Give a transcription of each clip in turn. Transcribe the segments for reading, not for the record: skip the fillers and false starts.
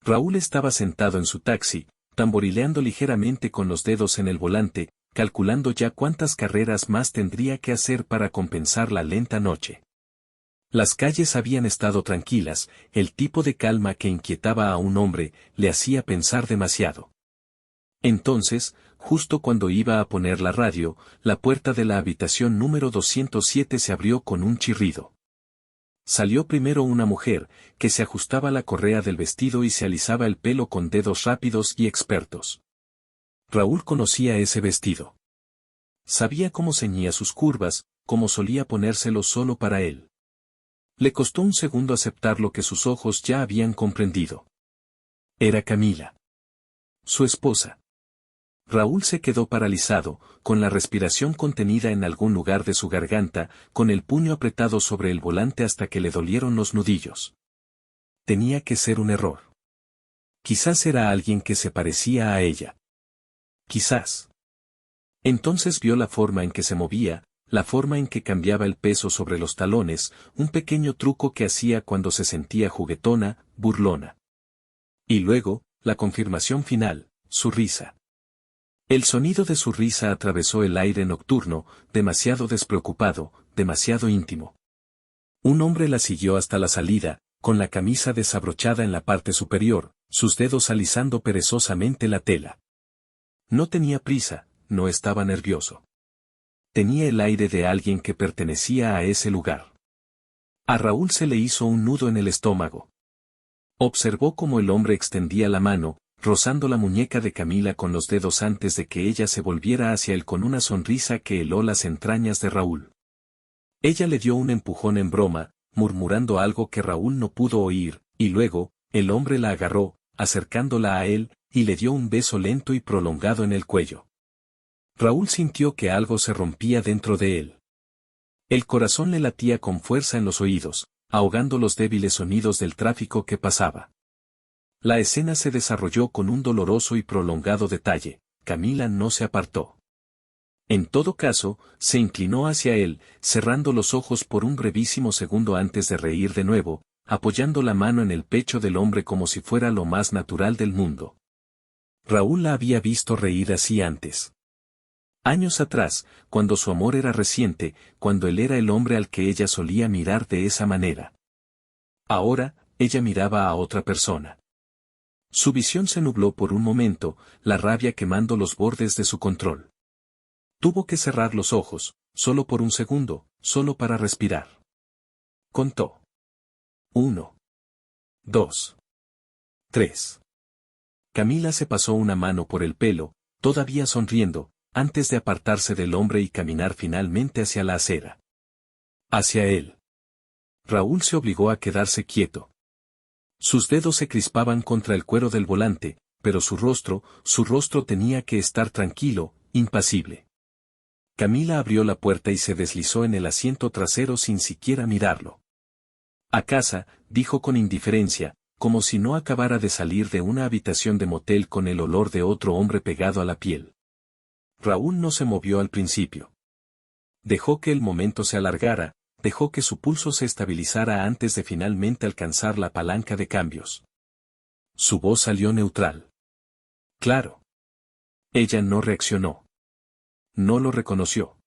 Raúl estaba sentado en su taxi, tamborileando ligeramente con los dedos en el volante, calculando ya cuántas carreras más tendría que hacer para compensar la lenta noche. Las calles habían estado tranquilas, el tipo de calma que inquietaba a un hombre le hacía pensar demasiado. Entonces, justo cuando iba a poner la radio, la puerta de la habitación número 207 se abrió con un chirrido. Salió primero una mujer, que se ajustaba la correa del vestido y se alisaba el pelo con dedos rápidos y expertos. Raúl conocía ese vestido. Sabía cómo ceñía sus curvas, cómo solía ponérselo solo para él. Le costó un segundo aceptar lo que sus ojos ya habían comprendido. Era Camila. Su esposa. Raúl se quedó paralizado, con la respiración contenida en algún lugar de su garganta, con el puño apretado sobre el volante hasta que le dolieron los nudillos. Tenía que ser un error. Quizás era alguien que se parecía a ella. Quizás. Entonces vio la forma en que se movía, la forma en que cambiaba el peso sobre los talones, un pequeño truco que hacía cuando se sentía juguetona, burlona. Y luego, la confirmación final, su risa. El sonido de su risa atravesó el aire nocturno, demasiado despreocupado, demasiado íntimo. Un hombre la siguió hasta la salida, con la camisa desabrochada en la parte superior, sus dedos alisando perezosamente la tela. No tenía prisa, no estaba nervioso. Tenía el aire de alguien que pertenecía a ese lugar. A Raúl se le hizo un nudo en el estómago. Observó cómo el hombre extendía la mano, rozando la muñeca de Camila con los dedos antes de que ella se volviera hacia él con una sonrisa que heló las entrañas de Raúl. Ella le dio un empujón en broma, murmurando algo que Raúl no pudo oír, y luego, el hombre la agarró, acercándola a él, y le dio un beso lento y prolongado en el cuello. Raúl sintió que algo se rompía dentro de él. El corazón le latía con fuerza en los oídos, ahogando los débiles sonidos del tráfico que pasaba. La escena se desarrolló con un doloroso y prolongado detalle. Camila no se apartó. En todo caso, se inclinó hacia él, cerrando los ojos por un brevísimo segundo antes de reír de nuevo, apoyando la mano en el pecho del hombre como si fuera lo más natural del mundo. Raúl la había visto reír así antes. Años atrás, cuando su amor era reciente, cuando él era el hombre al que ella solía mirar de esa manera. Ahora, ella miraba a otra persona. Su visión se nubló por un momento, la rabia quemando los bordes de su control. Tuvo que cerrar los ojos, solo por un segundo, solo para respirar. Contó. 1, 2, 3. Camila se pasó una mano por el pelo, todavía sonriendo, antes de apartarse del hombre y caminar finalmente hacia la acera. Hacia él. Raúl se obligó a quedarse quieto. Sus dedos se crispaban contra el cuero del volante, pero su rostro tenía que estar tranquilo, impasible. Camila abrió la puerta y se deslizó en el asiento trasero sin siquiera mirarlo. A casa, dijo con indiferencia, como si no acabara de salir de una habitación de motel con el olor de otro hombre pegado a la piel. Raúl no se movió al principio. Dejó que el momento se alargara, dejó que su pulso se estabilizara antes de finalmente alcanzar la palanca de cambios. Su voz salió neutral. Claro. Ella no reaccionó. No lo reconoció.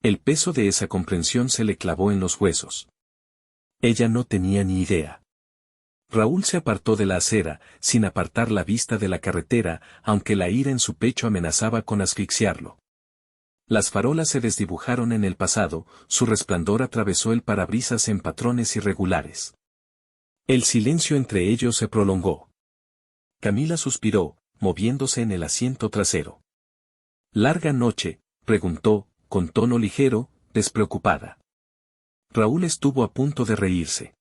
El peso de esa comprensión se le clavó en los huesos. Ella no tenía ni idea. Raúl se apartó de la acera, sin apartar la vista de la carretera, aunque la ira en su pecho amenazaba con asfixiarlo. Las farolas se desdibujaron en el pasado, su resplandor atravesó el parabrisas en patrones irregulares. El silencio entre ellos se prolongó. Camila suspiró, moviéndose en el asiento trasero. ¿Larga noche?, preguntó, con tono ligero, despreocupada. Raúl estuvo a punto de reírse.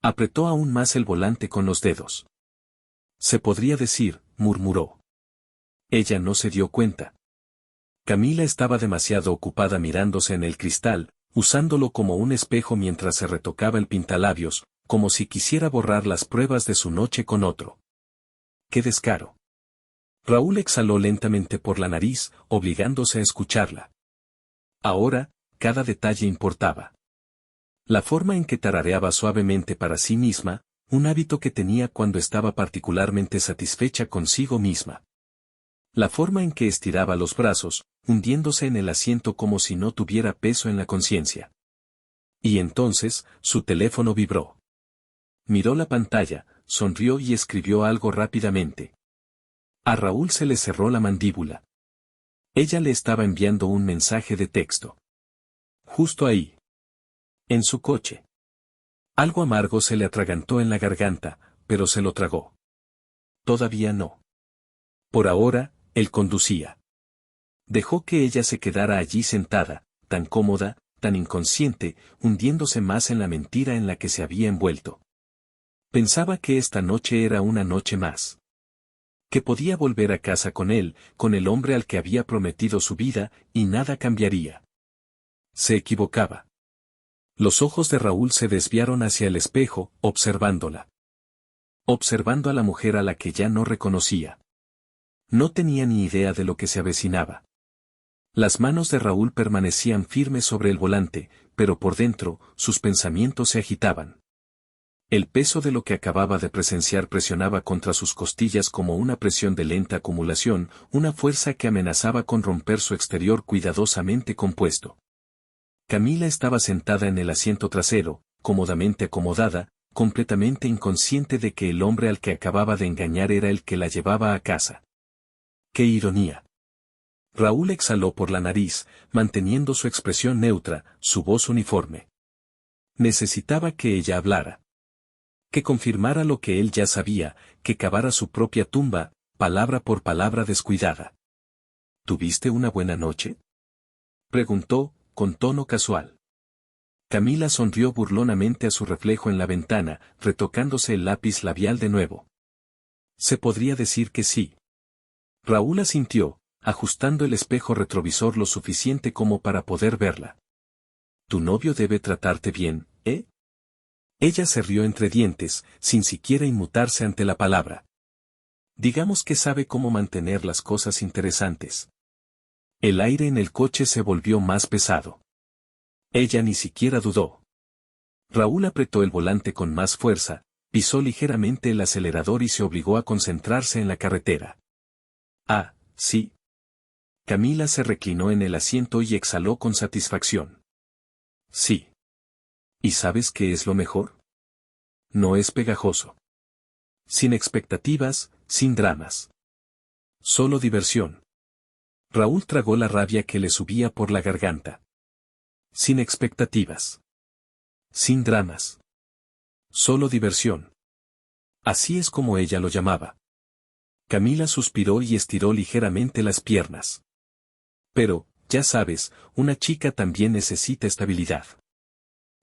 Apretó aún más el volante con los dedos. Se podría decir, murmuró. Ella no se dio cuenta. Camila estaba demasiado ocupada mirándose en el cristal, usándolo como un espejo mientras se retocaba el pintalabios, como si quisiera borrar las pruebas de su noche con otro. ¡Qué descaro! Raúl exhaló lentamente por la nariz, obligándose a escucharla. Ahora, cada detalle importaba. La forma en que tarareaba suavemente para sí misma, un hábito que tenía cuando estaba particularmente satisfecha consigo misma. La forma en que estiraba los brazos, hundiéndose en el asiento como si no tuviera peso en la conciencia. Y entonces, su teléfono vibró. Miró la pantalla, sonrió y escribió algo rápidamente. A Raúl se le cerró la mandíbula. Ella le estaba enviando un mensaje de texto. Justo ahí. En su coche. Algo amargo se le atragantó en la garganta, pero se lo tragó. Todavía no. Por ahora, él conducía. Dejó que ella se quedara allí sentada, tan cómoda, tan inconsciente, hundiéndose más en la mentira en la que se había envuelto. Pensaba que esta noche era una noche más. Que podía volver a casa con él, con el hombre al que había prometido su vida, y nada cambiaría. Se equivocaba. Los ojos de Raúl se desviaron hacia el espejo, observándola. Observando a la mujer a la que ya no reconocía. No tenía ni idea de lo que se avecinaba. Las manos de Raúl permanecían firmes sobre el volante, pero por dentro, sus pensamientos se agitaban. El peso de lo que acababa de presenciar presionaba contra sus costillas como una presión de lenta acumulación, una fuerza que amenazaba con romper su exterior cuidadosamente compuesto. Camila estaba sentada en el asiento trasero, cómodamente acomodada, completamente inconsciente de que el hombre al que acababa de engañar era el que la llevaba a casa. ¡Qué ironía! Raúl exhaló por la nariz, manteniendo su expresión neutra, su voz uniforme. Necesitaba que ella hablara. Que confirmara lo que él ya sabía, que cavara su propia tumba, palabra por palabra descuidada. ¿Tuviste una buena noche?, preguntó, con tono casual. Camila sonrió burlonamente a su reflejo en la ventana, retocándose el lápiz labial de nuevo. Se podría decir que sí. Raúl asintió, ajustando el espejo retrovisor lo suficiente como para poder verla. Tu novio debe tratarte bien, ¿eh? Ella se rió entre dientes, sin siquiera inmutarse ante la palabra. Digamos que sabe cómo mantener las cosas interesantes. El aire en el coche se volvió más pesado. Ella ni siquiera dudó. Raúl apretó el volante con más fuerza, pisó ligeramente el acelerador y se obligó a concentrarse en la carretera. Ah, sí. Camila se reclinó en el asiento y exhaló con satisfacción. Sí. ¿Y sabes qué es lo mejor? No es pegajoso. Sin expectativas, sin dramas. Solo diversión. Raúl tragó la rabia que le subía por la garganta. Sin expectativas. Sin dramas. Solo diversión. Así es como ella lo llamaba. Camila suspiró y estiró ligeramente las piernas. Pero, ya sabes, una chica también necesita estabilidad.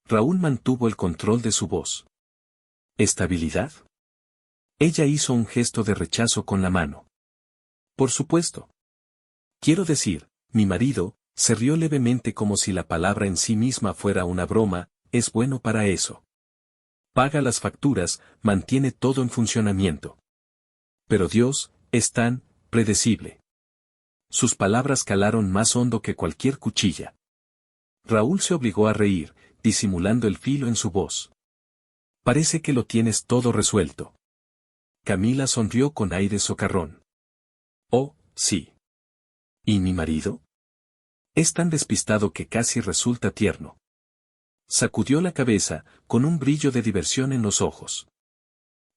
Raúl mantuvo el control de su voz. ¿Estabilidad? Ella hizo un gesto de rechazo con la mano. Por supuesto. Quiero decir, mi marido, se rió levemente como si la palabra en sí misma fuera una broma, es bueno para eso. Paga las facturas, mantiene todo en funcionamiento. Pero Dios, es tan predecible. Sus palabras calaron más hondo que cualquier cuchilla. Raúl se obligó a reír, disimulando el filo en su voz. Parece que lo tienes todo resuelto. Camila sonrió con aire socarrón. Oh, sí. ¿Y mi marido? Es tan despistado que casi resulta tierno. Sacudió la cabeza, con un brillo de diversión en los ojos.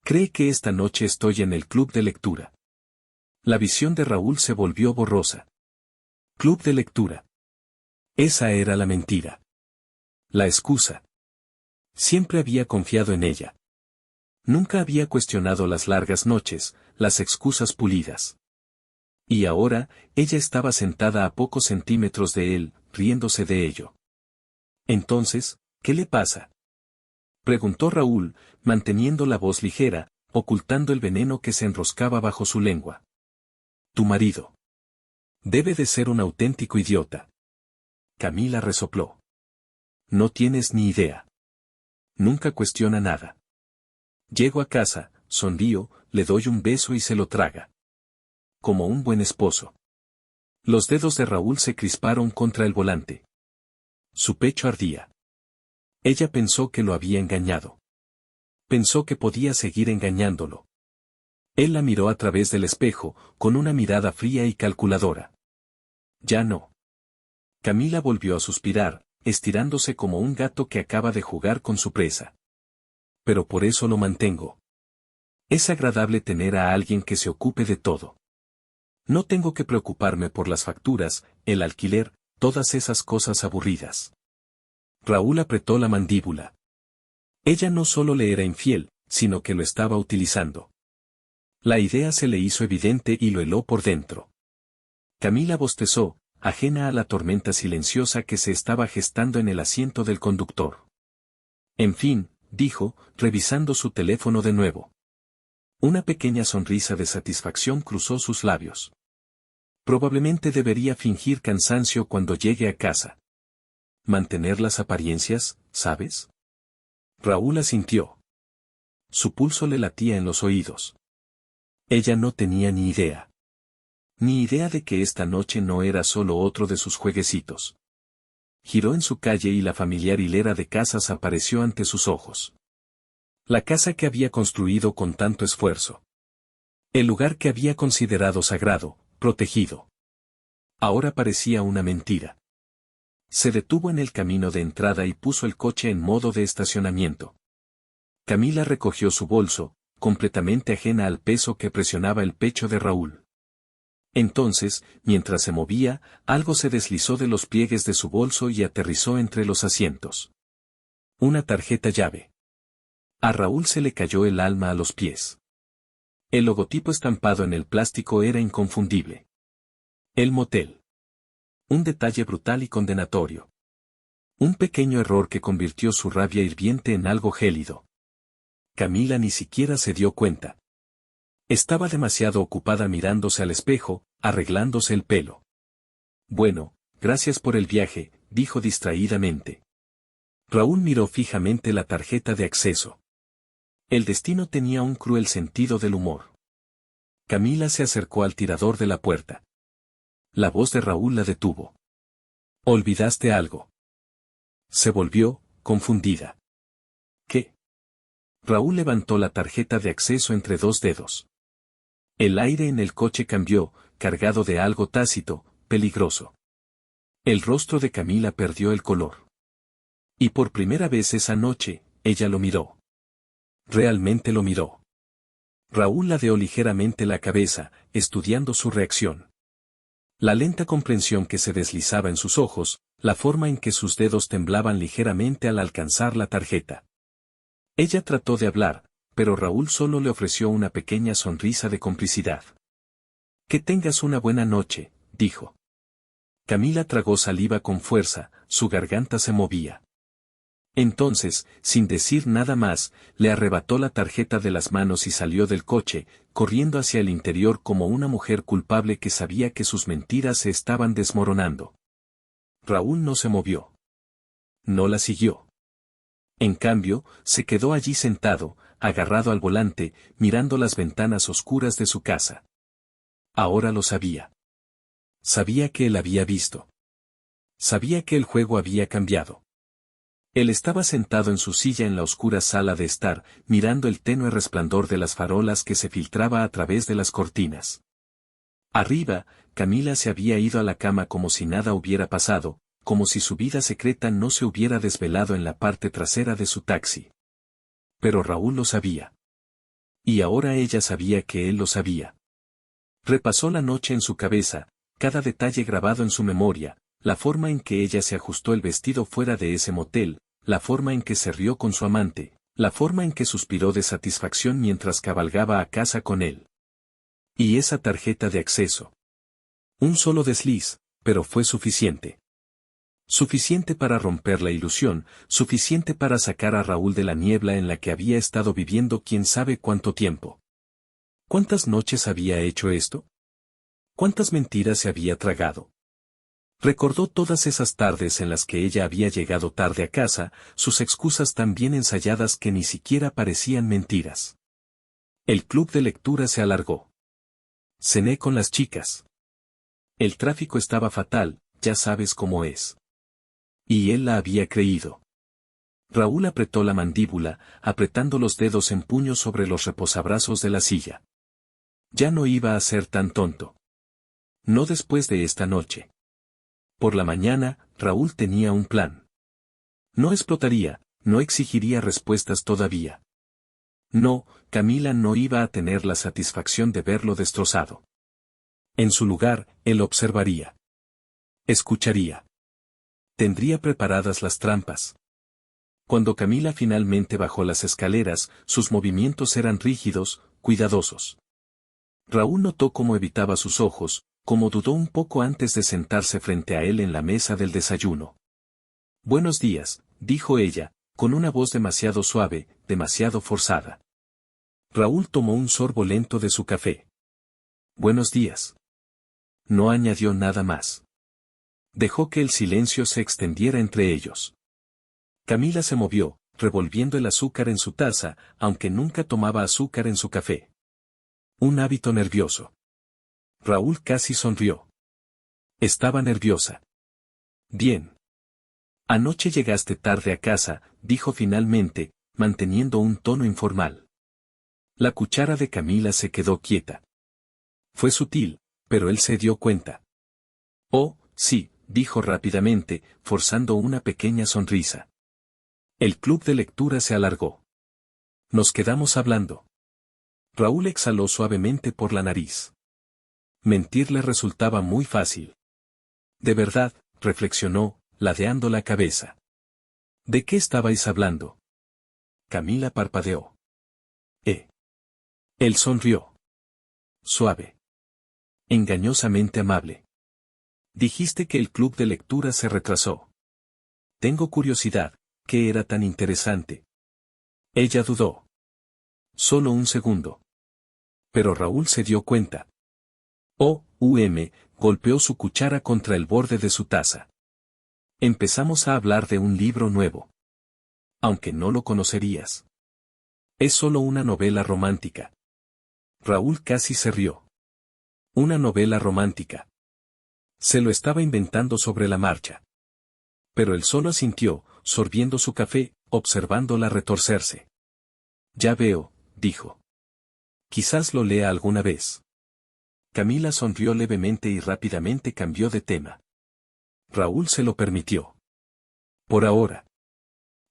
Cree que esta noche estoy en el club de lectura. La visión de Raúl se volvió borrosa. Club de lectura. Esa era la mentira. La excusa. Siempre había confiado en ella. Nunca había cuestionado las largas noches, las excusas pulidas. Y ahora, ella estaba sentada a pocos centímetros de él, riéndose de ello. Entonces, ¿qué le pasa?, preguntó Raúl, manteniendo la voz ligera, ocultando el veneno que se enroscaba bajo su lengua. Tu marido. Debe de ser un auténtico idiota. Camila resopló. No tienes ni idea. Nunca cuestiona nada. Llego a casa, sonrío, le doy un beso y se lo traga. Como un buen esposo. Los dedos de Raúl se crisparon contra el volante. Su pecho ardía. Ella pensó que lo había engañado. Pensó que podía seguir engañándolo. Él la miró a través del espejo, con una mirada fría y calculadora. Ya no. Camila volvió a suspirar, estirándose como un gato que acaba de jugar con su presa. Pero por eso lo mantengo. Es agradable tener a alguien que se ocupe de todo. No tengo que preocuparme por las facturas, el alquiler, todas esas cosas aburridas. Raúl apretó la mandíbula. Ella no solo le era infiel, sino que lo estaba utilizando. La idea se le hizo evidente y lo heló por dentro. Camila bostezó, ajena a la tormenta silenciosa que se estaba gestando en el asiento del conductor. En fin, dijo, revisando su teléfono de nuevo. Una pequeña sonrisa de satisfacción cruzó sus labios. Probablemente debería fingir cansancio cuando llegue a casa. Mantener las apariencias, ¿sabes? Raúl asintió. Su pulso le latía en los oídos. Ella no tenía ni idea. Ni idea de que esta noche no era solo otro de sus jueguecitos. Giró en su calle y la familiar hilera de casas apareció ante sus ojos. La casa que había construido con tanto esfuerzo. El lugar que había considerado sagrado, protegido. Ahora parecía una mentira. Se detuvo en el camino de entrada y puso el coche en modo de estacionamiento. Camila recogió su bolso, completamente ajena al peso que presionaba el pecho de Raúl. Entonces, mientras se movía, algo se deslizó de los pliegues de su bolso y aterrizó entre los asientos. Una tarjeta llave. A Raúl se le cayó el alma a los pies. El logotipo estampado en el plástico era inconfundible. El motel. Un detalle brutal y condenatorio. Un pequeño error que convirtió su rabia hirviente en algo gélido. Camila ni siquiera se dio cuenta. Estaba demasiado ocupada mirándose al espejo, arreglándose el pelo. Bueno, gracias por el viaje, dijo distraídamente. Raúl miró fijamente la tarjeta de acceso. El destino tenía un cruel sentido del humor. Camila se acercó al tirador de la puerta. La voz de Raúl la detuvo. ¿Olvidaste algo? Se volvió, confundida. ¿Qué? Raúl levantó la tarjeta de acceso entre dos dedos. El aire en el coche cambió, cargado de algo tácito, peligroso. El rostro de Camila perdió el color. Y por primera vez esa noche, ella lo miró. Realmente lo miró. Raúl ladeó ligeramente la cabeza, estudiando su reacción. La lenta comprensión que se deslizaba en sus ojos, la forma en que sus dedos temblaban ligeramente al alcanzar la tarjeta. Ella trató de hablar, pero Raúl solo le ofreció una pequeña sonrisa de complicidad. Que tengas una buena noche, dijo. Camila tragó saliva con fuerza, su garganta se movía. Entonces, sin decir nada más, le arrebató la tarjeta de las manos y salió del coche, corriendo hacia el interior como una mujer culpable que sabía que sus mentiras se estaban desmoronando. Raúl no se movió. No la siguió. En cambio, se quedó allí sentado, agarrado al volante, mirando las ventanas oscuras de su casa. Ahora lo sabía. Sabía que él había visto. Sabía que el juego había cambiado. Él estaba sentado en su silla en la oscura sala de estar, mirando el tenue resplandor de las farolas que se filtraba a través de las cortinas. Arriba, Camila se había ido a la cama como si nada hubiera pasado, como si su vida secreta no se hubiera desvelado en la parte trasera de su taxi. Pero Raúl lo sabía. Y ahora ella sabía que él lo sabía. Repasó la noche en su cabeza, cada detalle grabado en su memoria, la forma en que ella se ajustó el vestido fuera de ese motel, la forma en que se rió con su amante, la forma en que suspiró de satisfacción mientras cabalgaba a casa con él. Y esa tarjeta de acceso. Un solo desliz, pero fue suficiente. Suficiente para romper la ilusión, suficiente para sacar a Raúl de la niebla en la que había estado viviendo quién sabe cuánto tiempo. ¿Cuántas noches había hecho esto? ¿Cuántas mentiras se había tragado? Recordó todas esas tardes en las que ella había llegado tarde a casa, sus excusas tan bien ensayadas que ni siquiera parecían mentiras. El club de lectura se alargó. Cené con las chicas. El tráfico estaba fatal, ya sabes cómo es. Y él la había creído. Raúl apretó la mandíbula, apretando los dedos en puño sobre los reposabrazos de la silla. Ya no iba a ser tan tonto. No después de esta noche. Por la mañana, Raúl tenía un plan. No explotaría, no exigiría respuestas todavía. No, Camila no iba a tener la satisfacción de verlo destrozado. En su lugar, él observaría. Escucharía. Tendría preparadas las trampas. Cuando Camila finalmente bajó las escaleras, sus movimientos eran rígidos, cuidadosos. Raúl notó cómo evitaba sus ojos, cómo dudó un poco antes de sentarse frente a él en la mesa del desayuno. «Buenos días», dijo ella, con una voz demasiado suave, demasiado forzada. Raúl tomó un sorbo lento de su café. «Buenos días». No añadió nada más. Dejó que el silencio se extendiera entre ellos. Camila se movió, revolviendo el azúcar en su taza, aunque nunca tomaba azúcar en su café. Un hábito nervioso. Raúl casi sonrió. Estaba nerviosa. Bien. Anoche llegaste tarde a casa, dijo finalmente, manteniendo un tono informal. La cuchara de Camila se quedó quieta. Fue sutil, pero él se dio cuenta. Oh, sí, dijo rápidamente, forzando una pequeña sonrisa. El club de lectura se alargó. Nos quedamos hablando. Raúl exhaló suavemente por la nariz. Mentir le resultaba muy fácil. De verdad, reflexionó, ladeando la cabeza. ¿De qué estabais hablando? Camila parpadeó. Él sonrió. Suave. Engañosamente amable. Dijiste que el club de lectura se retrasó. Tengo curiosidad, ¿qué era tan interesante? Ella dudó. Solo un segundo. Pero Raúl se dio cuenta. Golpeó su cuchara contra el borde de su taza. Empezamos a hablar de un libro nuevo. Aunque no lo conocerías. Es solo una novela romántica. Raúl casi se rió. Una novela romántica. Se lo estaba inventando sobre la marcha. Pero él solo asintió, sorbiendo su café, observándola retorcerse. Ya veo, dijo. Quizás lo lea alguna vez. Camila sonrió levemente y rápidamente cambió de tema. Raúl se lo permitió. Por ahora.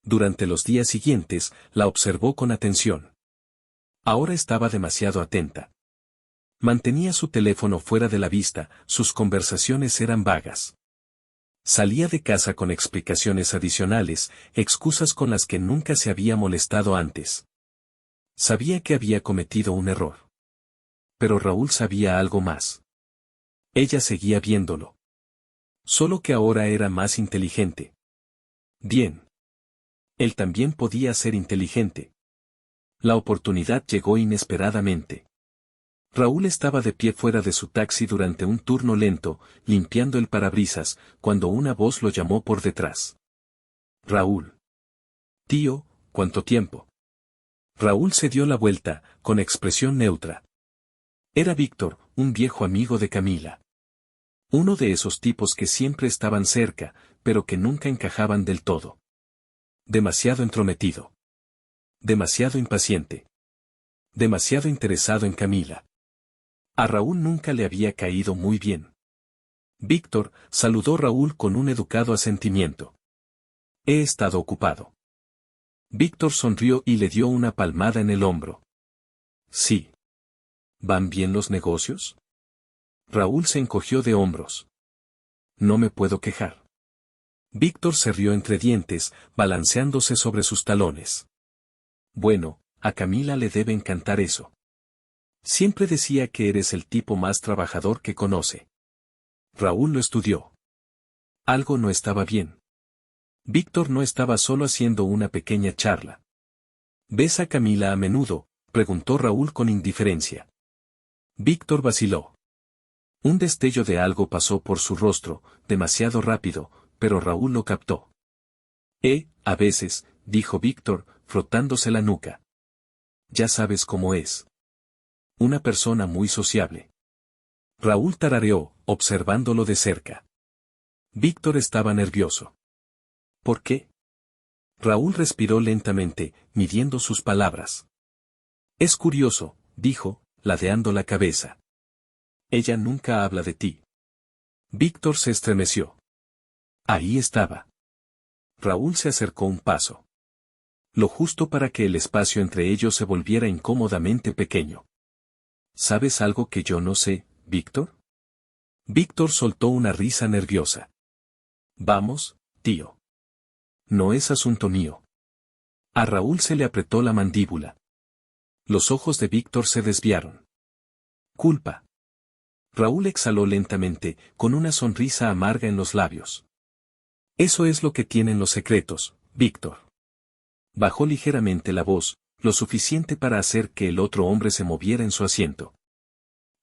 Durante los días siguientes, la observó con atención. Ahora estaba demasiado atenta. Mantenía su teléfono fuera de la vista, sus conversaciones eran vagas. Salía de casa con explicaciones adicionales, excusas con las que nunca se había molestado antes. Sabía que había cometido un error. Pero Raúl sabía algo más. Ella seguía viéndolo. Solo que ahora era más inteligente. Bien. Él también podía ser inteligente. La oportunidad llegó inesperadamente. Raúl estaba de pie fuera de su taxi durante un turno lento, limpiando el parabrisas, cuando una voz lo llamó por detrás. Raúl. Tío, ¿cuánto tiempo? Raúl se dio la vuelta, con expresión neutra. Era Víctor, un viejo amigo de Camila. Uno de esos tipos que siempre estaban cerca, pero que nunca encajaban del todo. Demasiado entrometido. Demasiado impaciente. Demasiado interesado en Camila. A Raúl nunca le había caído muy bien. Víctor, saludó Raúl con un educado asentimiento. He estado ocupado. Víctor sonrió y le dio una palmada en el hombro. Sí. ¿Van bien los negocios? Raúl se encogió de hombros. No me puedo quejar. Víctor se rió entre dientes, balanceándose sobre sus talones. Bueno, a Camila le debe encantar eso. Siempre decía que eres el tipo más trabajador que conoce. Raúl lo estudió. Algo no estaba bien. Víctor no estaba solo haciendo una pequeña charla. ¿Ves a Camila a menudo?, preguntó Raúl con indiferencia. Víctor vaciló. Un destello de algo pasó por su rostro, demasiado rápido, pero Raúl lo captó. A veces, dijo Víctor, frotándose la nuca. Ya sabes cómo es. Una persona muy sociable. Raúl tarareó, observándolo de cerca. Víctor estaba nervioso. ¿Por qué? Raúl respiró lentamente, midiendo sus palabras. Es curioso, dijo, ladeando la cabeza. Ella nunca habla de ti. Víctor se estremeció. Ahí estaba. Raúl se acercó un paso. Lo justo para que el espacio entre ellos se volviera incómodamente pequeño. ¿Sabes algo que yo no sé, Víctor? Víctor soltó una risa nerviosa. Vamos, tío. No es asunto mío. A Raúl se le apretó la mandíbula. Los ojos de Víctor se desviaron. Culpa. Raúl exhaló lentamente, con una sonrisa amarga en los labios. Eso es lo que tienen los secretos, Víctor. Bajó ligeramente la voz, lo suficiente para hacer que el otro hombre se moviera en su asiento.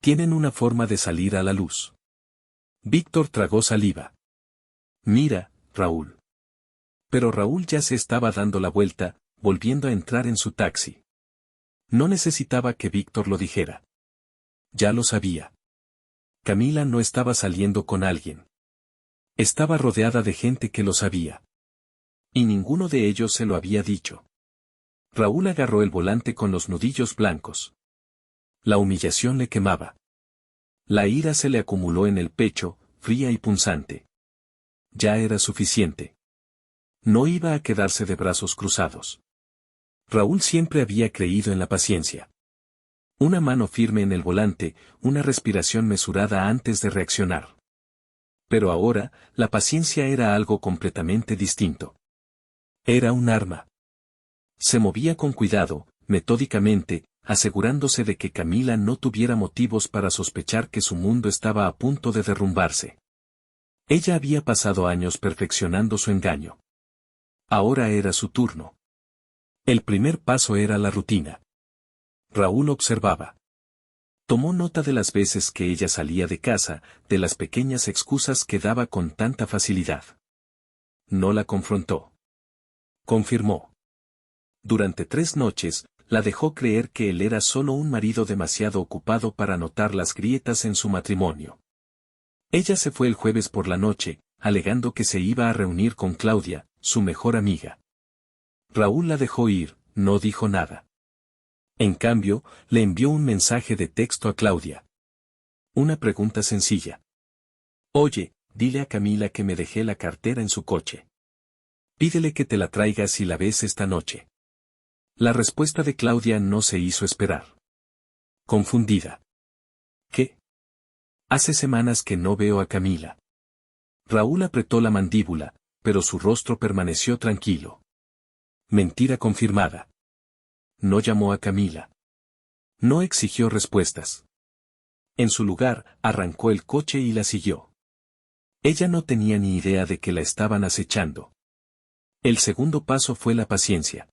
Tienen una forma de salir a la luz. Víctor tragó saliva. Mira, Raúl. Pero Raúl ya se estaba dando la vuelta, volviendo a entrar en su taxi. No necesitaba que Víctor lo dijera. Ya lo sabía. Camila no estaba saliendo con alguien. Estaba rodeada de gente que lo sabía. Y ninguno de ellos se lo había dicho. Raúl agarró el volante con los nudillos blancos. La humillación le quemaba. La ira se le acumuló en el pecho, fría y punzante. Ya era suficiente. No iba a quedarse de brazos cruzados. Raúl siempre había creído en la paciencia. Una mano firme en el volante, una respiración mesurada antes de reaccionar. Pero ahora, la paciencia era algo completamente distinto. Era un arma. Se movía con cuidado, metódicamente, asegurándose de que Camila no tuviera motivos para sospechar que su mundo estaba a punto de derrumbarse. Ella había pasado años perfeccionando su engaño. Ahora era su turno. El primer paso era la rutina. Raúl observaba. Tomó nota de las veces que ella salía de casa, de las pequeñas excusas que daba con tanta facilidad. No la confrontó. Confirmó. Durante 3 noches, la dejó creer que él era solo un marido demasiado ocupado para notar las grietas en su matrimonio. Ella se fue el jueves por la noche, alegando que se iba a reunir con Claudia, su mejor amiga. Raúl la dejó ir, no dijo nada. En cambio, le envió un mensaje de texto a Claudia. Una pregunta sencilla. Oye, dile a Camila que me dejé la cartera en su coche. Pídele que te la traiga si la ves esta noche. La respuesta de Claudia no se hizo esperar. Confundida. ¿Qué? Hace semanas que no veo a Camila. Raúl apretó la mandíbula, pero su rostro permaneció tranquilo. Mentira confirmada. No llamó a Camila. No exigió respuestas. En su lugar, arrancó el coche y la siguió. Ella no tenía ni idea de que la estaban acechando. El segundo paso fue la paciencia.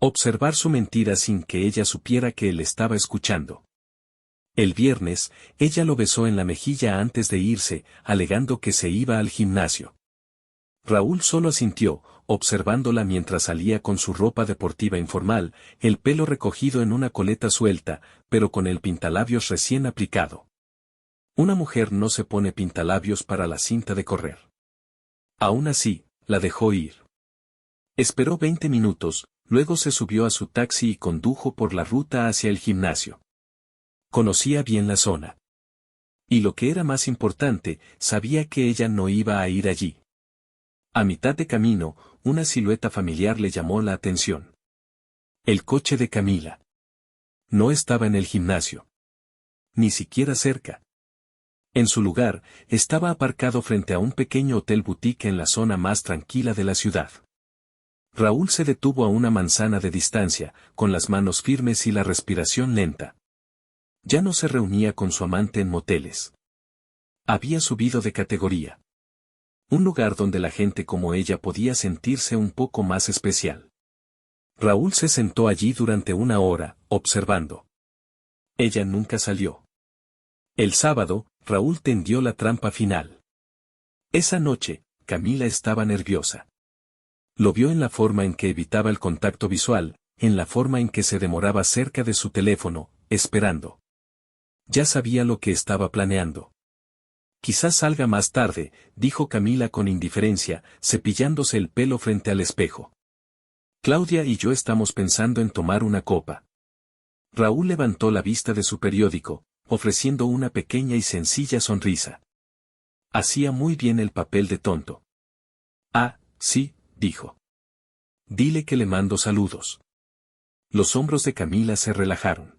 Observar su mentira sin que ella supiera que él estaba escuchando. El viernes, ella lo besó en la mejilla antes de irse, alegando que se iba al gimnasio. Raúl solo asintió, observándola mientras salía con su ropa deportiva informal, el pelo recogido en una coleta suelta, pero con el pintalabios recién aplicado. Una mujer no se pone pintalabios para la cinta de correr. Aún así, la dejó ir. Esperó 20 minutos, luego se subió a su taxi y condujo por la ruta hacia el gimnasio. Conocía bien la zona. Y lo que era más importante, sabía que ella no iba a ir allí. A mitad de camino, una silueta familiar le llamó la atención. El coche de Camila. No estaba en el gimnasio. Ni siquiera cerca. En su lugar, estaba aparcado frente a un pequeño hotel boutique en la zona más tranquila de la ciudad. Raúl se detuvo a una manzana de distancia, con las manos firmes y la respiración lenta. Ya no se reunía con su amante en moteles. Había subido de categoría. Un lugar donde la gente como ella podía sentirse un poco más especial. Raúl se sentó allí durante 1 hora, observando. Ella nunca salió. El sábado, Raúl tendió la trampa final. Esa noche, Camila estaba nerviosa. Lo vio en la forma en que evitaba el contacto visual, en la forma en que se demoraba cerca de su teléfono, esperando. Ya sabía lo que estaba planeando. Quizás salga más tarde, dijo Camila con indiferencia, cepillándose el pelo frente al espejo. Claudia y yo estamos pensando en tomar una copa. Raúl levantó la vista de su periódico, ofreciendo una pequeña y sencilla sonrisa. Hacía muy bien el papel de tonto. Ah, sí, dijo. Dile que le mando saludos. Los hombros de Camila se relajaron.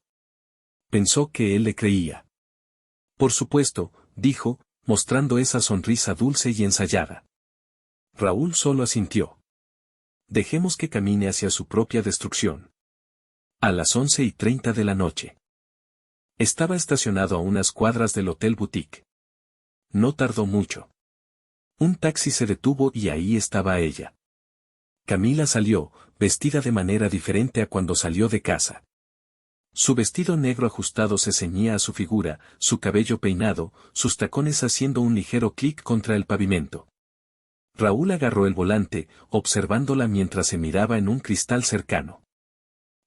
Pensó que él le creía. Por supuesto, dijo, mostrando esa sonrisa dulce y ensayada. Raúl solo asintió. Dejemos que camine hacia su propia destrucción. A las 11:30 de la noche. Estaba estacionado a unas cuadras del Hotel Boutique. No tardó mucho. Un taxi se detuvo y ahí estaba ella. Camila salió, vestida de manera diferente a cuando salió de casa. Su vestido negro ajustado se ceñía a su figura, su cabello peinado, sus tacones haciendo un ligero clic contra el pavimento. Raúl agarró el volante, observándola mientras se miraba en un cristal cercano.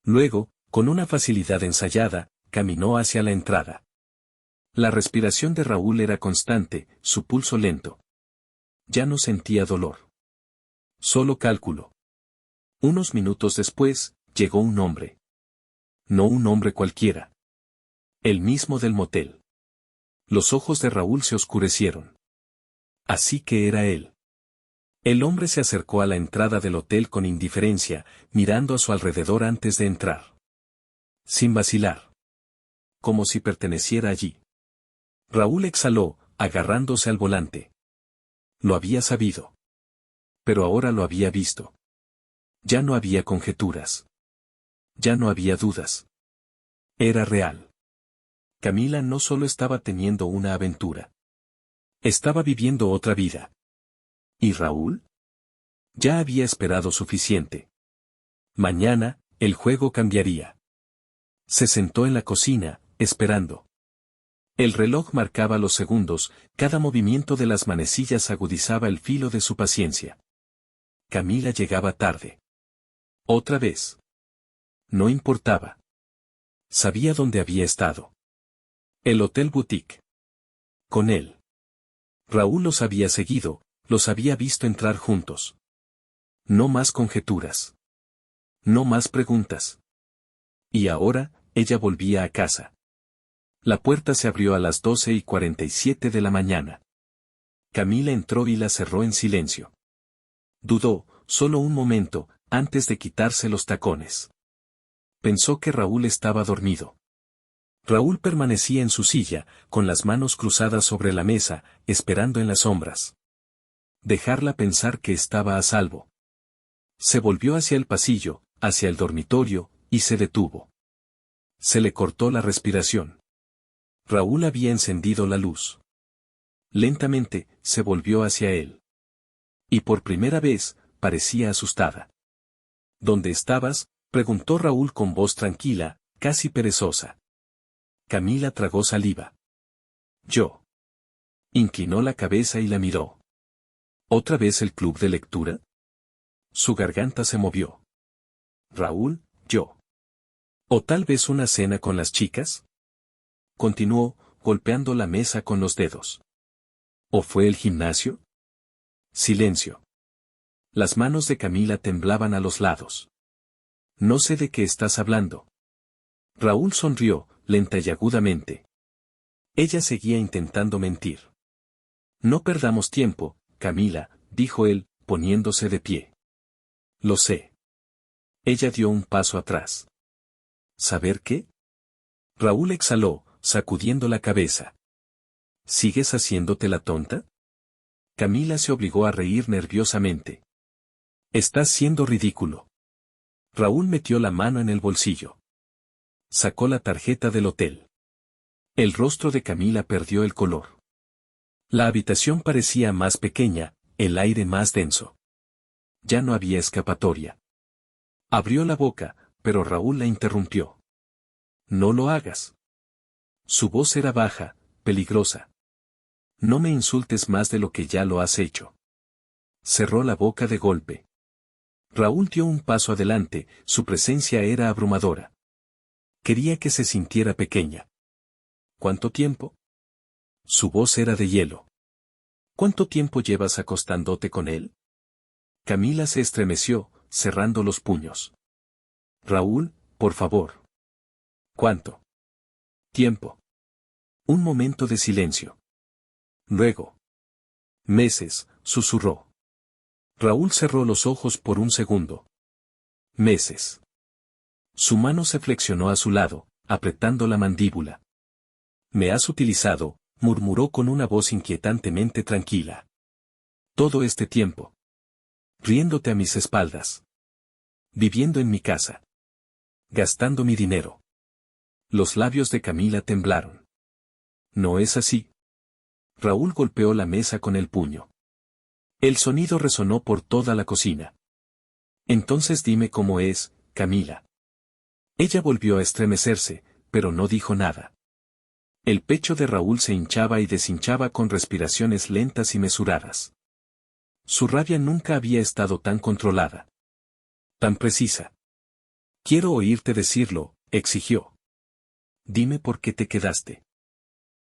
Luego, con una facilidad ensayada, caminó hacia la entrada. La respiración de Raúl era constante, su pulso lento. Ya no sentía dolor. Solo cálculo. Unos minutos después, llegó un hombre. No un hombre cualquiera. El mismo del motel. Los ojos de Raúl se oscurecieron. Así que era él. El hombre se acercó a la entrada del hotel con indiferencia, mirando a su alrededor antes de entrar. Sin vacilar. Como si perteneciera allí. Raúl exhaló, agarrándose al volante. Lo había sabido. Pero ahora lo había visto. Ya no había conjeturas. Ya no había dudas. Era real. Camila no solo estaba teniendo una aventura. Estaba viviendo otra vida. ¿Y Raúl? Ya había esperado suficiente. Mañana, el juego cambiaría. Se sentó en la cocina, esperando. El reloj marcaba los segundos, cada movimiento de las manecillas agudizaba el filo de su paciencia. Camila llegaba tarde. Otra vez. No importaba. Sabía dónde había estado. El Hotel Boutique. Con él. Raúl los había seguido, los había visto entrar juntos. No más conjeturas. No más preguntas. Y ahora, ella volvía a casa. La puerta se abrió a las 12:47 de la mañana. Camila entró y la cerró en silencio. Dudó, solo un momento, antes de quitarse los tacones. Pensó que Raúl estaba dormido. Raúl permanecía en su silla, con las manos cruzadas sobre la mesa, esperando en las sombras. Dejarla pensar que estaba a salvo. Se volvió hacia el pasillo, hacia el dormitorio, y se detuvo. Se le cortó la respiración. Raúl había encendido la luz. Lentamente, se volvió hacia él. Y por primera vez, parecía asustada. ¿Dónde estabas?, preguntó Raúl con voz tranquila, casi perezosa. Camila tragó saliva. Yo. Inclinó la cabeza y la miró. ¿Otra vez el club de lectura? Su garganta se movió. Raúl, yo. ¿O tal vez una cena con las chicas? Continuó, golpeando la mesa con los dedos. ¿O fue el gimnasio? Silencio. Las manos de Camila temblaban a los lados. No sé de qué estás hablando. Raúl sonrió, lenta y agudamente. Ella seguía intentando mentir. No perdamos tiempo, Camila, dijo él, poniéndose de pie. Lo sé. Ella dio un paso atrás. ¿Saber qué? Raúl exhaló, sacudiendo la cabeza. ¿Sigues haciéndote la tonta? Camila se obligó a reír nerviosamente. Estás siendo ridículo. Raúl metió la mano en el bolsillo. Sacó la tarjeta del hotel. El rostro de Camila perdió el color. La habitación parecía más pequeña, el aire más denso. Ya no había escapatoria. Abrió la boca, pero Raúl la interrumpió. No lo hagas. Su voz era baja, peligrosa. No me insultes más de lo que ya lo has hecho. Cerró la boca de golpe. Raúl dio un paso adelante, su presencia era abrumadora. Quería que se sintiera pequeña. ¿Cuánto tiempo? Su voz era de hielo. ¿Cuánto tiempo llevas acostándote con él? Camila se estremeció, cerrando los puños. Raúl, por favor. ¿Cuánto tiempo? Un momento de silencio. Luego. Meses, susurró. Raúl cerró los ojos por un segundo. Meses. Su mano se flexionó a su lado, apretando la mandíbula. Me has utilizado, murmuró con una voz inquietantemente tranquila. Todo este tiempo. Riéndote a mis espaldas. Viviendo en mi casa. Gastando mi dinero. Los labios de Camila temblaron. ¿No es así? Raúl golpeó la mesa con el puño. El sonido resonó por toda la cocina. Entonces dime cómo es, Camila. Ella volvió a estremecerse, pero no dijo nada. El pecho de Raúl se hinchaba y deshinchaba con respiraciones lentas y mesuradas. Su rabia nunca había estado tan controlada. Tan precisa. Quiero oírte decirlo, exigió. Dime por qué te quedaste.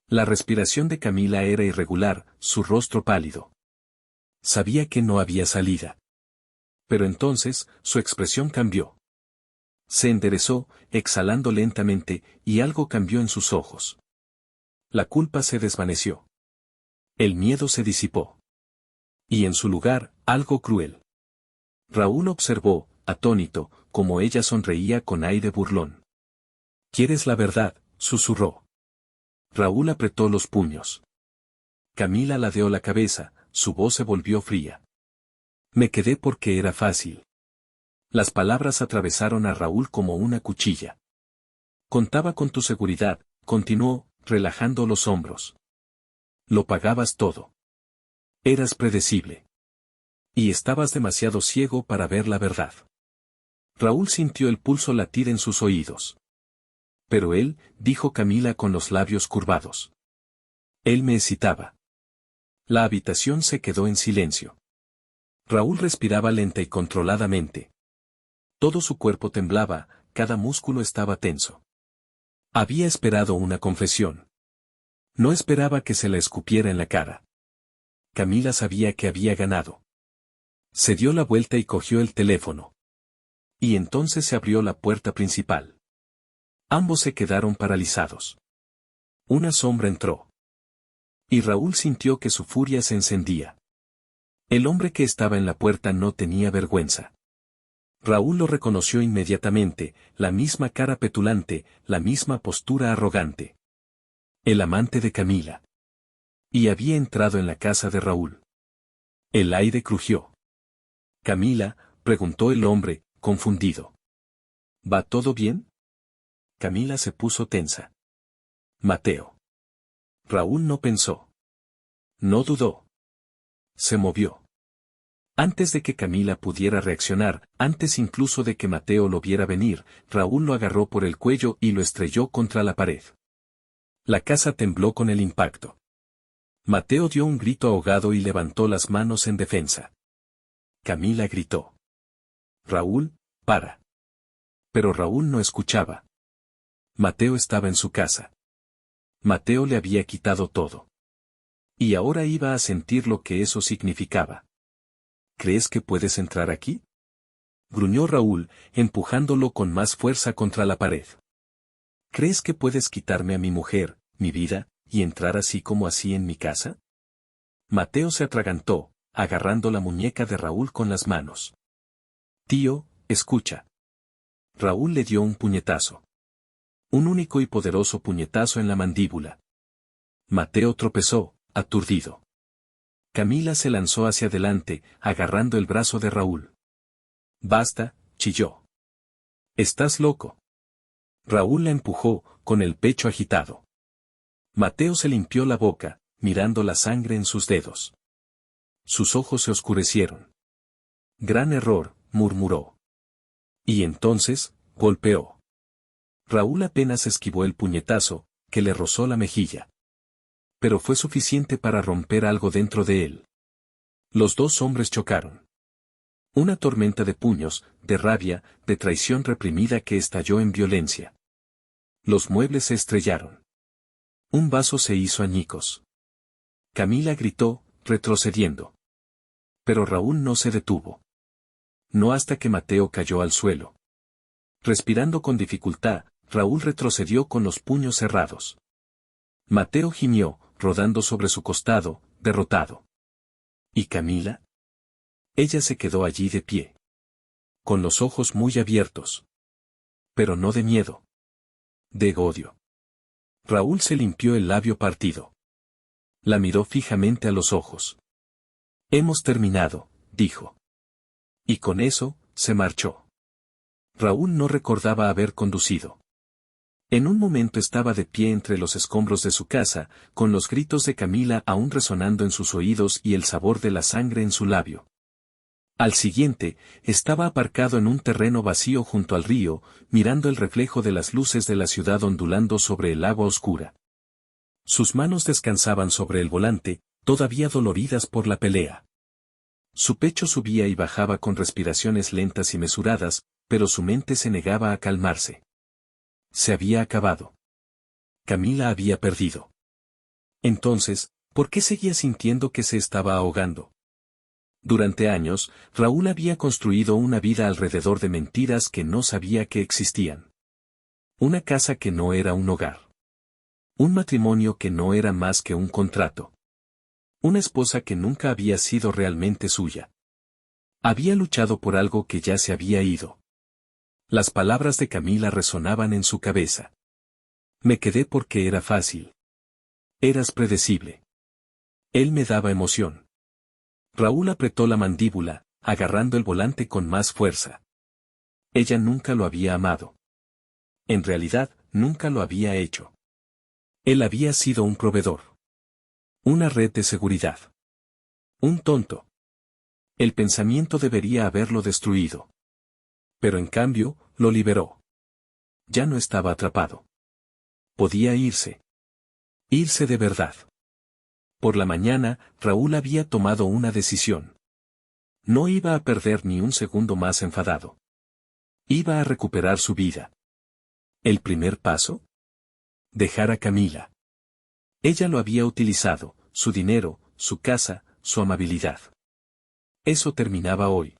La respiración de Camila era irregular, su rostro pálido. Sabía que no había salida. Pero entonces, su expresión cambió. Se enderezó, exhalando lentamente, y algo cambió en sus ojos. La culpa se desvaneció. El miedo se disipó. Y en su lugar, algo cruel. Raúl observó, atónito, como ella sonreía con aire burlón. ¿Quieres la verdad?, susurró. Raúl apretó los puños. Camila ladeó la cabeza, su voz se volvió fría. Me quedé porque era fácil. Las palabras atravesaron a Raúl como una cuchilla. Contaba con tu seguridad, continuó, relajando los hombros. Lo pagabas todo. Eras predecible. Y estabas demasiado ciego para ver la verdad. Raúl sintió el pulso latir en sus oídos. Pero él, dijo Camila con los labios curvados. Él me excitaba. La habitación se quedó en silencio. Raúl respiraba lenta y controladamente. Todo su cuerpo temblaba, cada músculo estaba tenso. Había esperado una confesión. No esperaba que se la escupiera en la cara. Camila sabía que había ganado. Se dio la vuelta y cogió el teléfono. Y entonces se abrió la puerta principal. Ambos se quedaron paralizados. Una sombra entró. Y Raúl sintió que su furia se encendía. El hombre que estaba en la puerta no tenía vergüenza. Raúl lo reconoció inmediatamente, la misma cara petulante, la misma postura arrogante. El amante de Camila. Y había entrado en la casa de Raúl. El aire crujió. Camila, preguntó el hombre, confundido. ¿Va todo bien? Camila se puso tensa. Mateo. Raúl no pensó. No dudó. Se movió. Antes de que Camila pudiera reaccionar, antes incluso de que Mateo lo viera venir, Raúl lo agarró por el cuello y lo estrelló contra la pared. La casa tembló con el impacto. Mateo dio un grito ahogado y levantó las manos en defensa. Camila gritó. Raúl, para. Pero Raúl no escuchaba. Mateo estaba en su casa. Mateo le había quitado todo. Y ahora iba a sentir lo que eso significaba. ¿Crees que puedes entrar aquí? Gruñó Raúl, empujándolo con más fuerza contra la pared. ¿Crees que puedes quitarme a mi mujer, mi vida, y entrar así como así en mi casa? Mateo se atragantó, agarrando la muñeca de Raúl con las manos. Tío, escucha. Raúl le dio un puñetazo. Un único y poderoso puñetazo en la mandíbula. Mateo tropezó, aturdido. Camila se lanzó hacia adelante, agarrando el brazo de Raúl. Basta, chilló. ¿Estás loco? Raúl la empujó, con el pecho agitado. Mateo se limpió la boca, mirando la sangre en sus dedos. Sus ojos se oscurecieron. Gran error, murmuró. Y entonces, golpeó. Raúl apenas esquivó el puñetazo, que le rozó la mejilla. Pero fue suficiente para romper algo dentro de él. Los dos hombres chocaron. Una tormenta de puños, de rabia, de traición reprimida que estalló en violencia. Los muebles se estrellaron. Un vaso se hizo añicos. Camila gritó, retrocediendo. Pero Raúl no se detuvo. No hasta que Mateo cayó al suelo. Respirando con dificultad, Raúl retrocedió con los puños cerrados. Mateo gimió, rodando sobre su costado, derrotado. ¿Y Camila? Ella se quedó allí de pie. Con los ojos muy abiertos. Pero no de miedo. De odio. Raúl se limpió el labio partido. La miró fijamente a los ojos. Hemos terminado, dijo. Y con eso, se marchó. Raúl no recordaba haber conducido. En un momento estaba de pie entre los escombros de su casa, con los gritos de Camila aún resonando en sus oídos y el sabor de la sangre en su labio. Al siguiente, estaba aparcado en un terreno vacío junto al río, mirando el reflejo de las luces de la ciudad ondulando sobre el agua oscura. Sus manos descansaban sobre el volante, todavía doloridas por la pelea. Su pecho subía y bajaba con respiraciones lentas y mesuradas, pero su mente se negaba a calmarse. Se había acabado. Camila había perdido. Entonces, ¿por qué seguía sintiendo que se estaba ahogando? Durante años, Raúl había construido una vida alrededor de mentiras que no sabía que existían. Una casa que no era un hogar. Un matrimonio que no era más que un contrato. Una esposa que nunca había sido realmente suya. Había luchado por algo que ya se había ido. Las palabras de Camila resonaban en su cabeza. Me quedé porque era fácil. Eras predecible. Él me daba emoción. Raúl apretó la mandíbula, agarrando el volante con más fuerza. Ella nunca lo había amado. En realidad, nunca lo había hecho. Él había sido un proveedor. Una red de seguridad. Un tonto. El pensamiento debería haberlo destruido. Pero en cambio, lo liberó. Ya no estaba atrapado. Podía irse. Irse de verdad. Por la mañana, Raúl había tomado una decisión. No iba a perder ni un segundo más enfadado. Iba a recuperar su vida. ¿El primer paso? Dejar a Camila. Ella lo había utilizado, su dinero, su casa, su amabilidad. Eso terminaba hoy.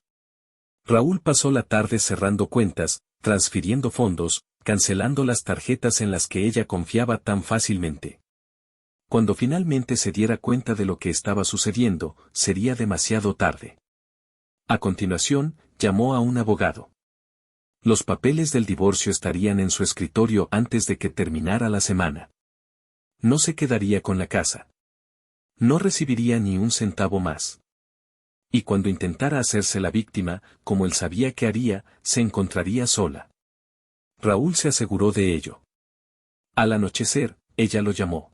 Raúl pasó la tarde cerrando cuentas, transfiriendo fondos, cancelando las tarjetas en las que ella confiaba tan fácilmente. Cuando finalmente se diera cuenta de lo que estaba sucediendo, sería demasiado tarde. A continuación, llamó a un abogado. Los papeles del divorcio estarían en su escritorio antes de que terminara la semana. No se quedaría con la casa. No recibiría ni un centavo más. Y cuando intentara hacerse la víctima, como él sabía que haría, se encontraría sola. Raúl se aseguró de ello. Al anochecer, ella lo llamó.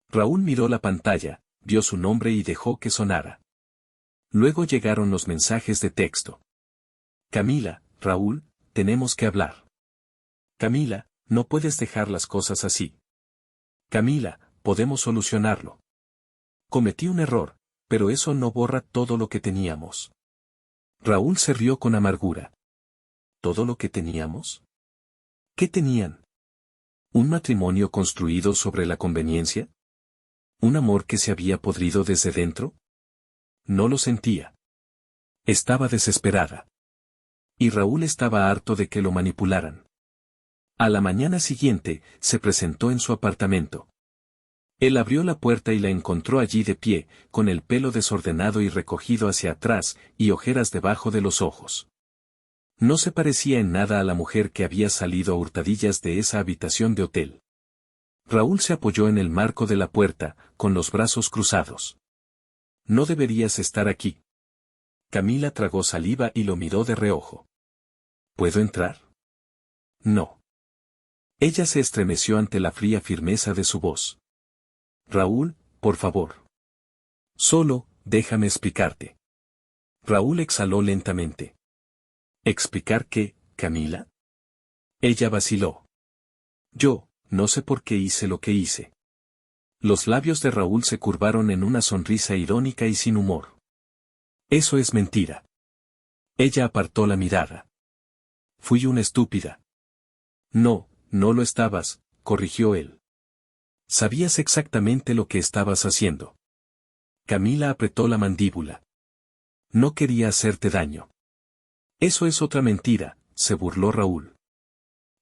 Raúl miró la pantalla, vio su nombre y dejó que sonara. Luego llegaron los mensajes de texto. Camila, Raúl, tenemos que hablar. Camila, no puedes dejar las cosas así. Camila, podemos solucionarlo. Cometí un error, pero eso no borra todo lo que teníamos. Raúl se rió con amargura. ¿Todo lo que teníamos? ¿Qué tenían? ¿Un matrimonio construido sobre la conveniencia? ¿Un amor que se había podrido desde dentro? No lo sentía. Estaba desesperada. Y Raúl estaba harto de que lo manipularan. A la mañana siguiente, se presentó en su apartamento. Él abrió la puerta y la encontró allí de pie, con el pelo desordenado y recogido hacia atrás, y ojeras debajo de los ojos. No se parecía en nada a la mujer que había salido a hurtadillas de esa habitación de hotel. Raúl se apoyó en el marco de la puerta, con los brazos cruzados. No deberías estar aquí. Camila tragó saliva y lo miró de reojo. ¿Puedo entrar? No. Ella se estremeció ante la fría firmeza de su voz. Raúl, por favor. Solo, déjame explicarte. Raúl exhaló lentamente. ¿Explicar qué, Camila? Ella vaciló. Yo, no sé por qué hice lo que hice. Los labios de Raúl se curvaron en una sonrisa irónica y sin humor. Eso es mentira. Ella apartó la mirada. Fui una estúpida. No, no lo estabas, corrigió él. Sabías exactamente lo que estabas haciendo. Camila apretó la mandíbula. No quería hacerte daño. Eso es otra mentira, se burló Raúl.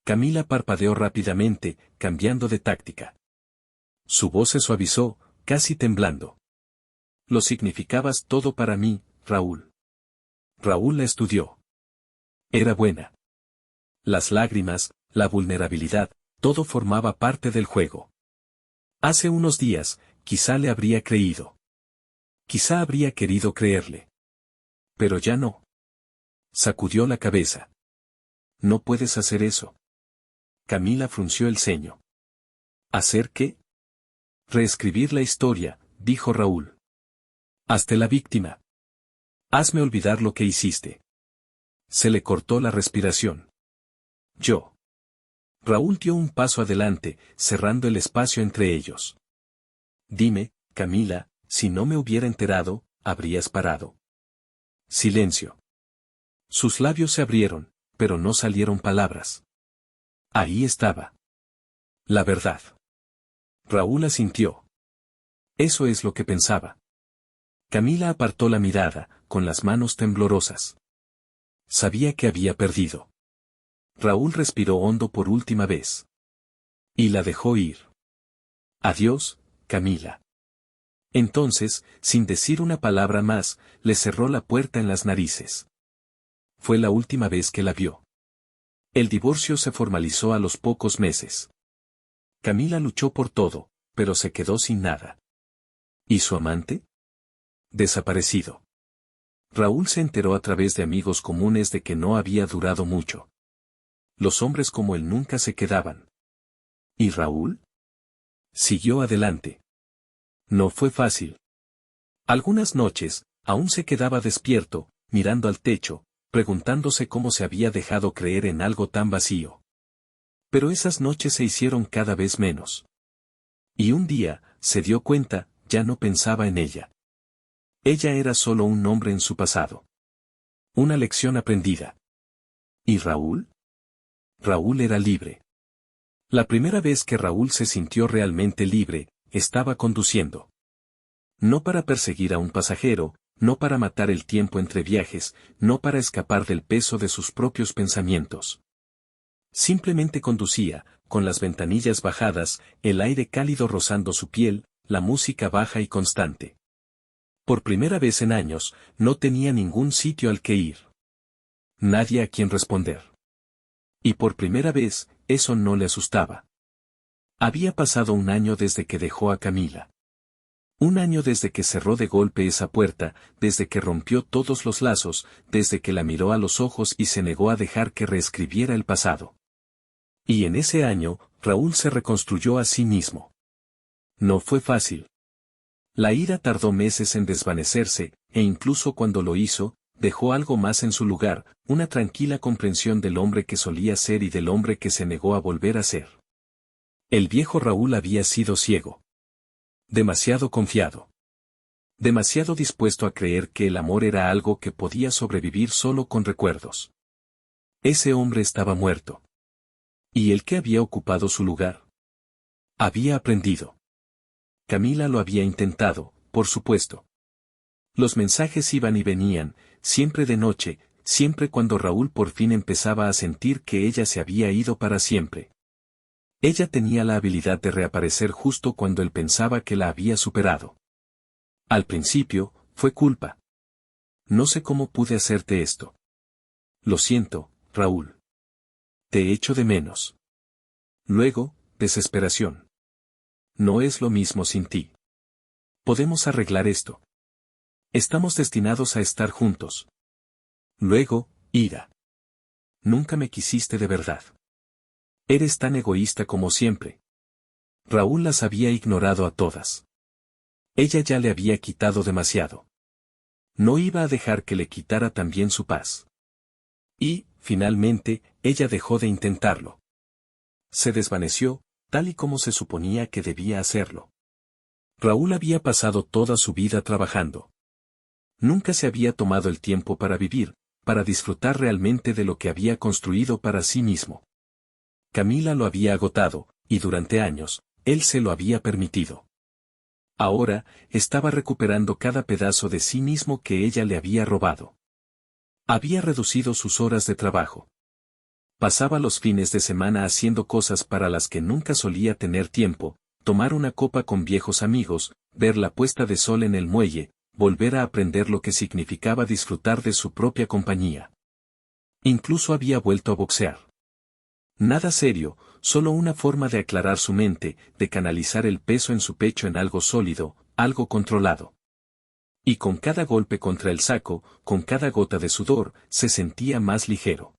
Camila parpadeó rápidamente, cambiando de táctica. Su voz se suavizó, casi temblando. Lo significabas todo para mí, Raúl. Raúl la estudió. Era buena. Las lágrimas, la vulnerabilidad, todo formaba parte del juego. Hace unos días, quizá le habría creído. Quizá habría querido creerle. Pero ya no. Sacudió la cabeza. No puedes hacer eso. Camila frunció el ceño. ¿Hacer qué? Reescribir la historia, dijo Raúl. Hazte la víctima. Hazme olvidar lo que hiciste. Se le cortó la respiración. Yo. Raúl dio un paso adelante, cerrando el espacio entre ellos. Dime, Camila, si no me hubiera enterado, habrías parado. Silencio. Sus labios se abrieron, pero no salieron palabras. Ahí estaba. La verdad. Raúl asintió. Eso es lo que pensaba. Camila apartó la mirada, con las manos temblorosas. Sabía que había perdido. Raúl respiró hondo por última vez. Y la dejó ir. Adiós, Camila. Entonces, sin decir una palabra más, le cerró la puerta en las narices. Fue la última vez que la vio. El divorcio se formalizó a los pocos meses. Camila luchó por todo, pero se quedó sin nada. ¿Y su amante? Desaparecido. Raúl se enteró a través de amigos comunes de que no había durado mucho. Los hombres como él nunca se quedaban. ¿Y Raúl? Siguió adelante. No fue fácil. Algunas noches, aún se quedaba despierto, mirando al techo, preguntándose cómo se había dejado creer en algo tan vacío. Pero esas noches se hicieron cada vez menos. Y un día, se dio cuenta, ya no pensaba en ella. Ella era solo un nombre en su pasado. Una lección aprendida. ¿Y Raúl? Raúl era libre. La primera vez que Raúl se sintió realmente libre, estaba conduciendo. No para perseguir a un pasajero, no para matar el tiempo entre viajes, no para escapar del peso de sus propios pensamientos. Simplemente conducía, con las ventanillas bajadas, el aire cálido rozando su piel, la música baja y constante. Por primera vez en años, no tenía ningún sitio al que ir. Nadie a quien responder. Y por primera vez, eso no le asustaba. Había pasado un año desde que dejó a Camila. Un año desde que cerró de golpe esa puerta, desde que rompió todos los lazos, desde que la miró a los ojos y se negó a dejar que reescribiera el pasado. Y en ese año, Raúl se reconstruyó a sí mismo. No fue fácil. La ira tardó meses en desvanecerse, e incluso cuando lo hizo, dejó algo más en su lugar, una tranquila comprensión del hombre que solía ser y del hombre que se negó a volver a ser. El viejo Raúl había sido ciego. Demasiado confiado. Demasiado dispuesto a creer que el amor era algo que podía sobrevivir solo con recuerdos. Ese hombre estaba muerto. ¿Y el que había ocupado su lugar? Había aprendido. Camila lo había intentado, por supuesto. Los mensajes iban y venían, siempre de noche, siempre cuando Raúl por fin empezaba a sentir que ella se había ido para siempre. Ella tenía la habilidad de reaparecer justo cuando él pensaba que la había superado. Al principio, fue culpa. No sé cómo pude hacerte esto. Lo siento, Raúl. Te echo de menos. Luego, desesperación. No es lo mismo sin ti. Podemos arreglar esto. Estamos destinados a estar juntos. Luego, ira. Nunca me quisiste de verdad. Eres tan egoísta como siempre. Raúl las había ignorado a todas. Ella ya le había quitado demasiado. No iba a dejar que le quitara también su paz. Y, finalmente, ella dejó de intentarlo. Se desvaneció, tal y como se suponía que debía hacerlo. Raúl había pasado toda su vida trabajando. Nunca se había tomado el tiempo para vivir, para disfrutar realmente de lo que había construido para sí mismo. Camila lo había agotado, y durante años, él se lo había permitido. Ahora, estaba recuperando cada pedazo de sí mismo que ella le había robado. Había reducido sus horas de trabajo. Pasaba los fines de semana haciendo cosas para las que nunca solía tener tiempo, tomar una copa con viejos amigos, ver la puesta de sol en el muelle, volver a aprender lo que significaba disfrutar de su propia compañía. Incluso había vuelto a boxear. Nada serio, solo una forma de aclarar su mente, de canalizar el peso en su pecho en algo sólido, algo controlado. Y con cada golpe contra el saco, con cada gota de sudor, se sentía más ligero.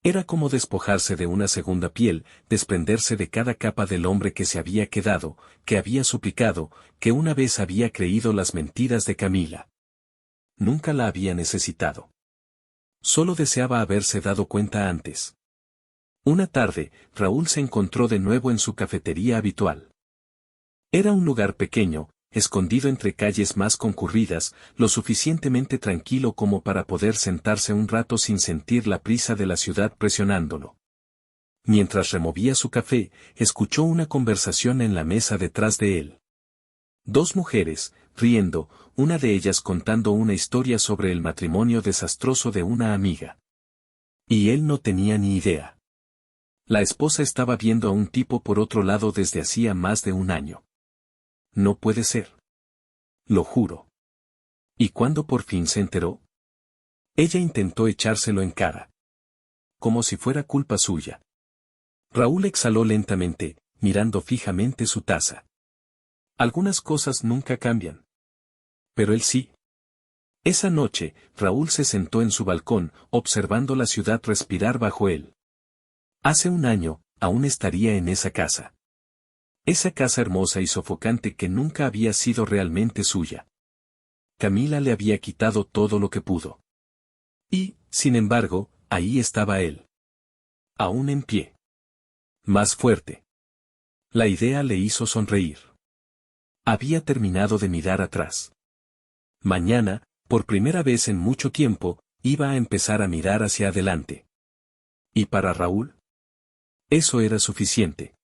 Era como despojarse de una segunda piel, desprenderse de cada capa del hombre que se había quedado, que había suplicado, que una vez había creído las mentiras de Camila. Nunca la había necesitado. Solo deseaba haberse dado cuenta antes. Una tarde, Raúl se encontró de nuevo en su cafetería habitual. Era un lugar pequeño, escondido entre calles más concurridas, lo suficientemente tranquilo como para poder sentarse un rato sin sentir la prisa de la ciudad presionándolo. Mientras removía su café, escuchó una conversación en la mesa detrás de él. Dos mujeres, riendo, una de ellas contando una historia sobre el matrimonio desastroso de una amiga. Y él no tenía ni idea. La esposa estaba viendo a un tipo por otro lado desde hacía más de un año. No puede ser. Lo juro. ¿Y cuándo por fin se enteró? Ella intentó echárselo en cara. Como si fuera culpa suya. Raúl exhaló lentamente, mirando fijamente su taza. Algunas cosas nunca cambian. Pero él sí. Esa noche, Raúl se sentó en su balcón, observando la ciudad respirar bajo él. Hace un año, aún estaría en esa casa. Esa casa hermosa y sofocante que nunca había sido realmente suya. Camila le había quitado todo lo que pudo. Y, sin embargo, ahí estaba él. Aún en pie. Más fuerte. La idea le hizo sonreír. Había terminado de mirar atrás. Mañana, por primera vez en mucho tiempo, iba a empezar a mirar hacia adelante. ¿Y para Raúl? Eso era suficiente.